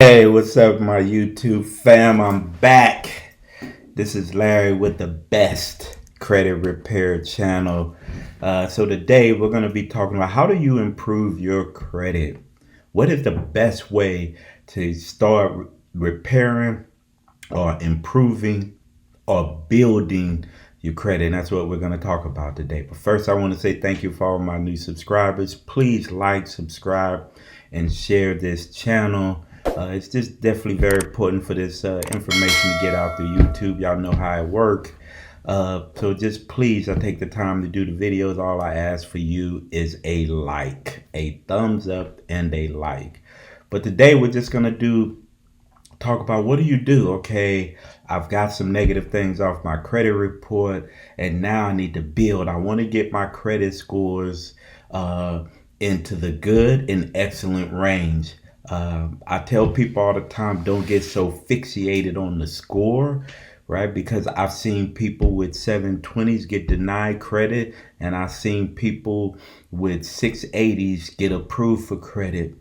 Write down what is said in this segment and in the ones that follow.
Hey, what's up, my YouTube fam? I'm back. This is Larry with the best credit repair channel. So today we're going to be talking about how do you improve your credit? What is the best way to start repairing or improving or building your credit? And that's what we're going to talk about today. But first, I want to say thank you for all my new subscribers. Please like, subscribe, and share this channel. It's just definitely very important for this information to get out through YouTube. Y'all know how it works. So just please, I take the time to do the videos. All I ask for you is a like, a thumbs up, and a like. But today we're just going to talk about what do you do? Okay, I've got some negative things off my credit report, and now I need to build. I want to get my credit scores into the good and excellent range. I tell people all the time, don't get so fixated on the score, right? Because I've seen people with 720s get denied credit, and I've seen people with 680s get approved for credit.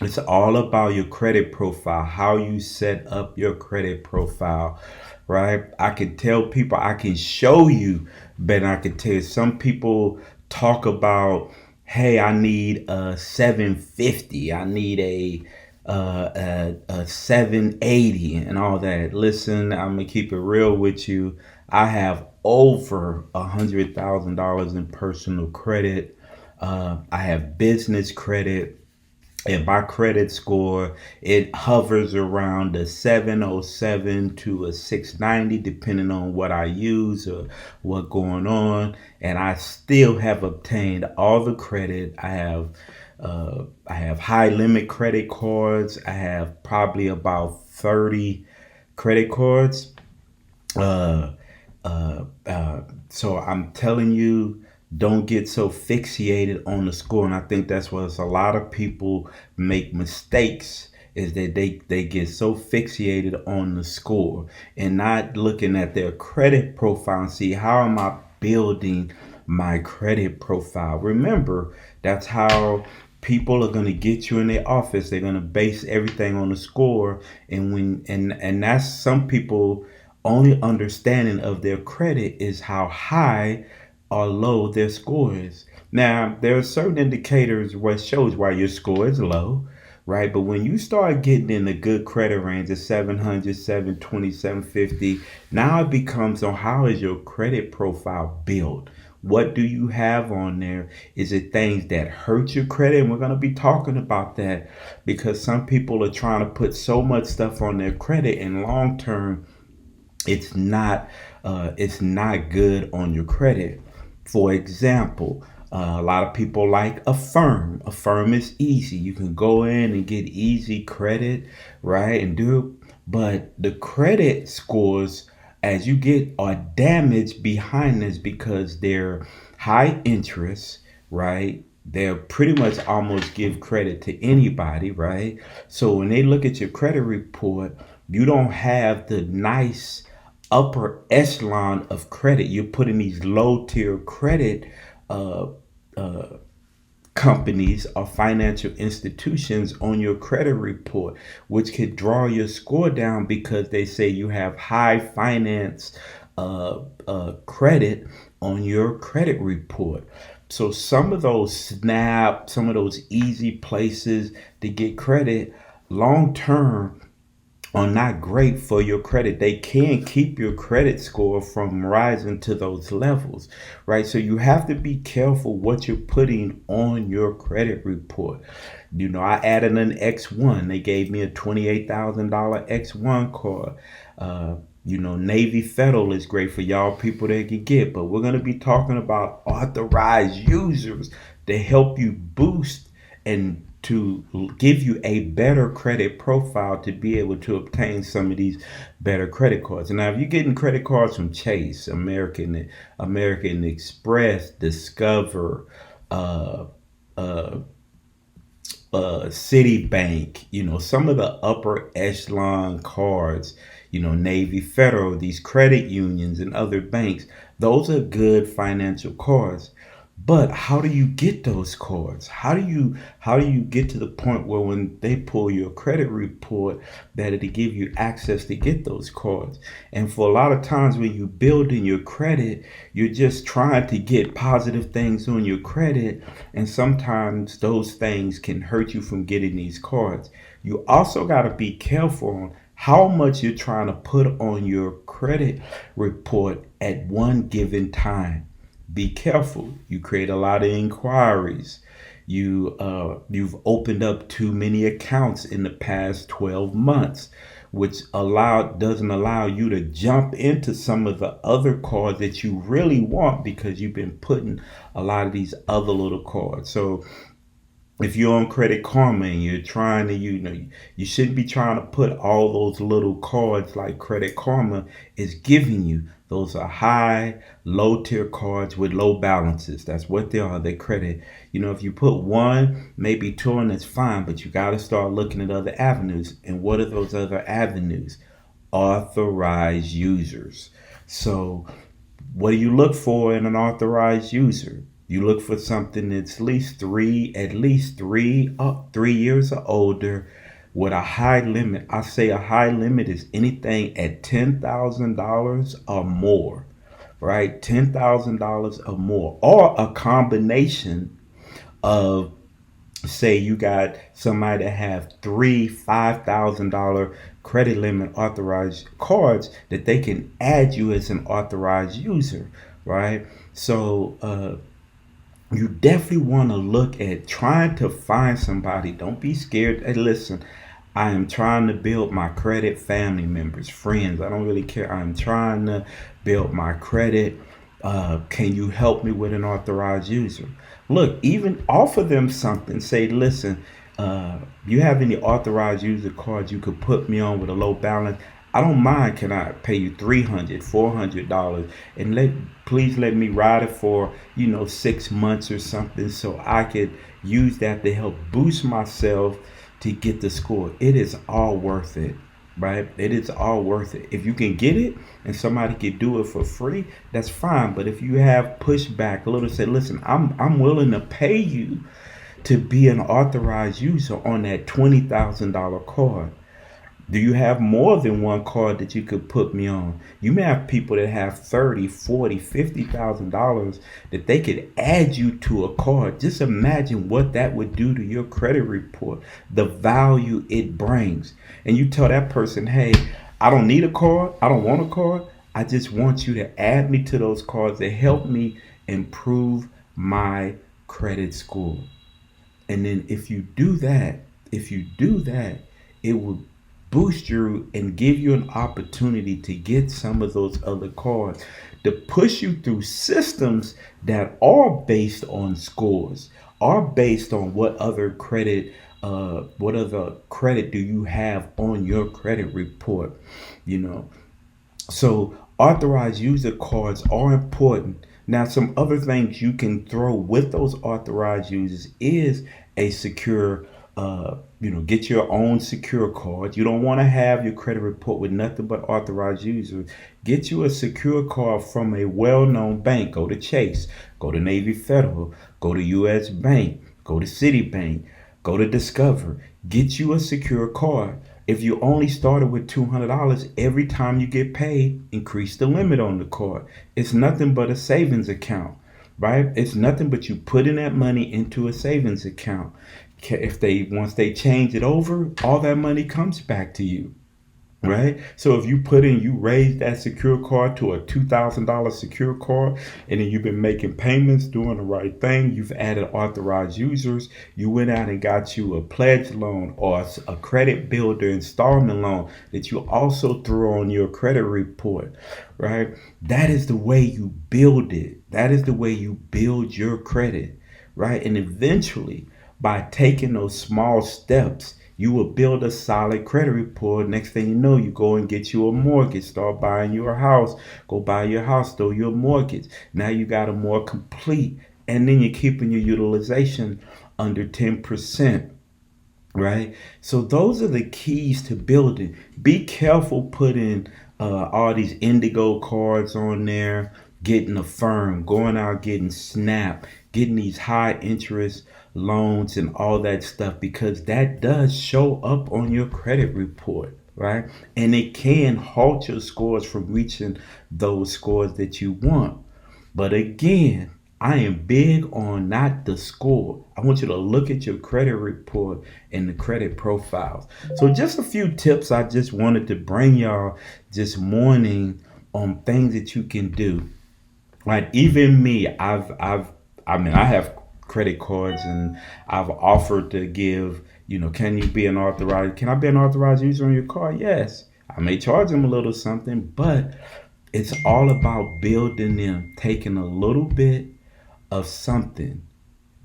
It's all about your credit profile, how you set up your credit profile, right? I can tell people, I can show you, but I can tell you some people talk about, hey, I need a 750, I need a 780 and all that. Listen, I'm gonna keep it real with you. I have over $100,000 in personal credit. I have business credit. And my credit score, it hovers around a 707 to a 690, depending on what I use or what going on. And I still have obtained all the credit. I have high limit credit cards. I have probably about 30 credit cards. Uh, so I'm telling you, don't get so fixated on the score. And I think that's what a lot of people make mistakes, is that they get so fixated on the score and not looking at their credit profile and see, how am I building my credit profile? Remember, that's how people are going to get you in their office. They're going to base everything on the score. And that's some people only understanding of their credit is how high or low their score is. Now, there are certain indicators what shows why your score is low, right? But when you start getting in the good credit range of 700, 720, 750, now it becomes on how is your credit profile built? What do you have on there? Is it things that hurt your credit? And we're going to be talking about that, because some people are trying to put so much stuff on their credit, and long term, it's not good on your credit. For example, a lot of people like Affirm. Affirm is easy. You can go in and get easy credit, right? And do it. But the credit scores, as you get, are damaged behind this because they're high interest, right? They're pretty much almost give credit to anybody, right? So when they look at your credit report, you don't have the nice upper echelon of credit. You're putting these low tier credit uh, uh, companies or financial institutions on your credit report, which could draw your score down because they say you have high finance credit on your credit report. So some of those some of those easy places to get credit long term are not great for your credit. They can keep your credit score from rising to those levels, right? So you have to be careful what you're putting on your credit report. You know, I added an X1. They gave me a $28,000 X1 card. Navy Federal is great for y'all people that can get, but we're going to be talking about authorized users to help you boost and to give you a better credit profile to be able to obtain some of these better credit cards. And now, if you're getting credit cards from Chase, American Express, Discover, Citibank, some of the upper echelon cards, Navy Federal, these credit unions and other banks, those are good financial cards. But how do you get those cards? How do you get to the point where when they pull your credit report that it'll give you access to get those cards? And for a lot of times when you build in your credit, you're just trying to get positive things on your credit, and sometimes those things can hurt you from getting these cards. You also got to be careful on how much you're trying to put on your credit report at one given time. Be careful. You create a lot of inquiries. You've opened up too many accounts in the past 12 months, which doesn't allow you to jump into some of the other cards that you really want because you've been putting a lot of these other little cards. So if you're on Credit Karma and you're trying to, you shouldn't be trying to put all those little cards like Credit Karma is giving you. Those are low tier cards with low balances. That's what they are. They credit. If you put one, maybe two, and it's fine, but you got to start looking at other avenues. And what are those other avenues? Authorized users. So what do you look for in an authorized user? You look for something that's at least 3 years or older with a high limit. I say a high limit is anything at $10,000 or more, right? $10,000 or more, or a combination of, say you got somebody that have three $5,000 credit limit authorized cards that they can add you as an authorized user, right? So you definitely want to look at trying to find somebody. Don't be scared. Hey, listen, I am trying to build my credit, family members, friends. I don't really care. I'm trying to build my credit. Can you help me with an authorized user? Look, even offer them something. Say, listen, you have any authorized user cards you could put me on with a low balance? I don't mind. Can I pay you $300, $400, and please let me ride it for 6 months or something, so I could use that to help boost myself to get the score. It is all worth it, right? It is all worth it. If you can get it and somebody can do it for free, that's fine. But if you have pushback a little, say, listen, I'm willing to pay you to be an authorized user on that $20,000 card. Do you have more than one card that you could put me on? You may have people that have 30, 40, $50,000 that they could add you to a card. Just imagine what that would do to your credit report, the value it brings. And you tell that person, hey, I don't need a card. I don't want a card. I just want you to add me to those cards that help me improve my credit score. And then if you do that, it will boost you and give you an opportunity to get some of those other cards to push you through systems that are based on scores, are based on what other credit do you have on your credit report, you know. So authorized user cards are important. Now, some other things you can throw with those authorized users is a secure, get your own secure card. You don't want to have your credit report with nothing but authorized users. Get you a secure card from a well-known bank. Go to Chase, go to Navy Federal, go to U.S. Bank, go to Citibank, go to Discover. Get you a secure card. If you only started with $200, every time you get paid, increase the limit on the card. It's nothing but a savings account, right? It's nothing but you putting that money into a savings account. Once they change it over, all that money comes back to you. Right? So if you raise that secure card to a $2,000 secure card, and then you've been making payments, doing the right thing, you've added authorized users, you went out and got you a pledge loan or a credit builder installment loan that you also threw on your credit report, right? That is the way you build it. That is the way you build your credit, right? And eventually, by taking those small steps, you will build a solid credit report. Next thing you know, you go and get you a mortgage, start buying your house, go buy your house, throw your mortgage. Now you got a more complete, and then you're keeping your utilization under 10%, right? So those are the keys to building. Be careful putting all these indigo cards on there, getting Affirm, going out getting Snap, getting these high interest loans and all that stuff, because that does show up on your credit report, right? And it can halt your scores from reaching those scores that you want. But again, I am big on not the score. I want you to look at your credit report and the credit profiles. So just a few tips I just wanted to bring y'all this morning on things that you can do. Like even me, I have credit cards, and I've offered to give, can you be can I be an authorized user on your card? Yes. I may charge them a little something, but it's all about building them, taking a little bit of something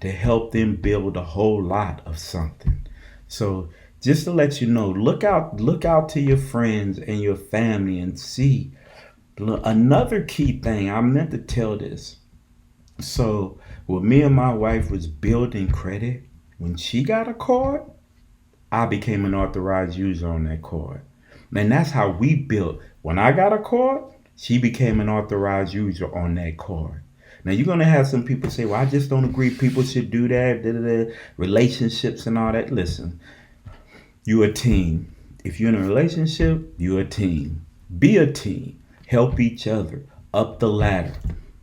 to help them build a whole lot of something. So just to let you know, look out to your friends and your family and see. Another key thing, I meant to tell this. So when me and my wife was building credit, when she got a card, I became an authorized user on that card. And that's how we built. When I got a card, she became an authorized user on that card. Now you're gonna have some people say, "Well, I just don't agree. People should do that. Da, da, da, relationships and all that." Listen, you're a team. If you're in a relationship, you're a team. Be a team. Help each other up the ladder.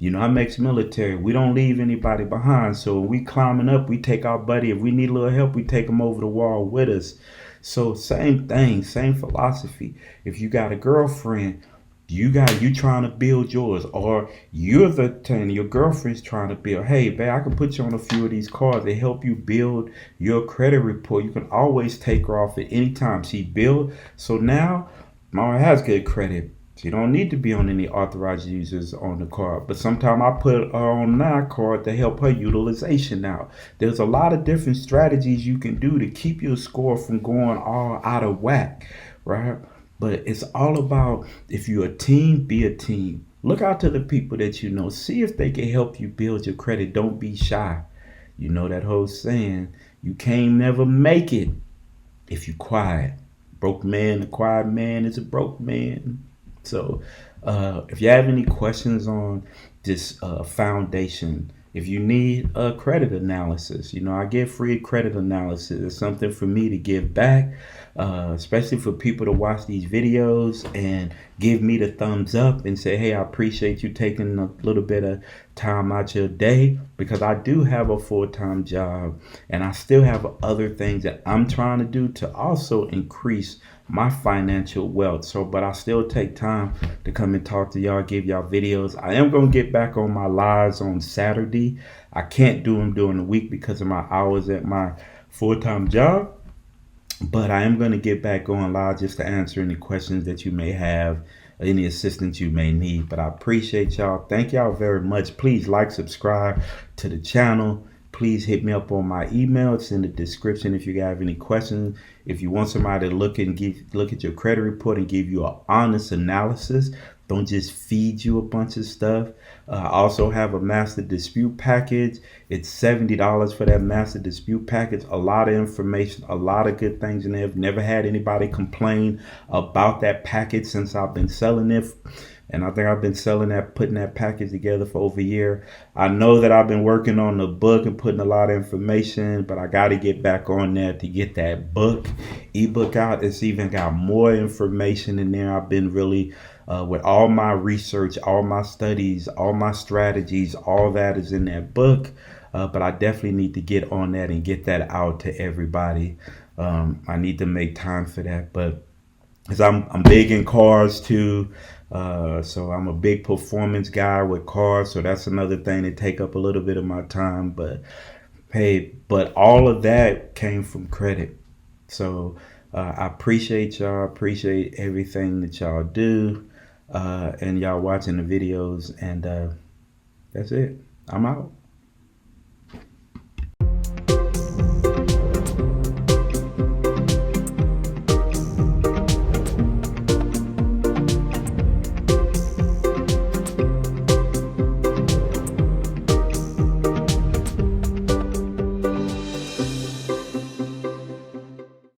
I'm ex-military. We don't leave anybody behind. So when we climbing up, we take our buddy. If we need a little help, we take them over the wall with us. So same thing, same philosophy. If you got a girlfriend, you trying to build yours, or you're the 10, your girlfriend's trying to build. Hey, babe, I can put you on a few of these cards. They help you build your credit report. You can always take her off at any time. She build. So now Mama has good credit. She don't need to be on any authorized users on the card. But sometimes I put her on that card to help her utilization out. There's a lot of different strategies you can do to keep your score from going all out of whack, right? But it's all about, if you're a team, be a team. Look out to the people that you know. See if they can help you build your credit. Don't be shy. You know that whole saying, you can't never make it if you quiet. Broke man, a quiet man is a broke man. So if you have any questions on this foundation, if you need a credit analysis, I get free credit analysis. It's something for me to give back, especially for people to watch these videos and give me the thumbs up and say, hey, I appreciate you taking a little bit of time out your day, because I do have a full-time job and I still have other things that I'm trying to do to also increase my financial wealth. So, but I still take time to come and talk to y'all, give y'all videos. I am going to get back on my lives on Saturday. I can't do them during the week because of my hours at my full-time job. But I am going to get back on live just to answer any questions that you may have, any assistance you may need. But I appreciate y'all. Thank y'all very much. Please like, subscribe to the channel. Please hit me up on my email. It's in the description if you have any questions. If you want somebody to look at your credit report and give you an honest analysis, don't just feed you a bunch of stuff. I also have a master dispute package. It's $70 for that master dispute package. A lot of information, a lot of good things in there. I've never had anybody complain about that package since I've been selling it. And I think I've been putting that package together for over a year. I know that I've been working on the book and putting a lot of information, but I got to get back on there to get that ebook out. It's even got more information in there. I've been really, with all my research, all my studies, all my strategies, all that is in that book. But I definitely need to get on that and get that out to everybody. I need to make time for that. But because I'm big in cars too. So I'm a big performance guy with cars. So that's another thing that take up a little bit of my time. But hey, but all of that came from credit. So I appreciate y'all. Appreciate everything that y'all do. And y'all watching the videos. And that's it. I'm out.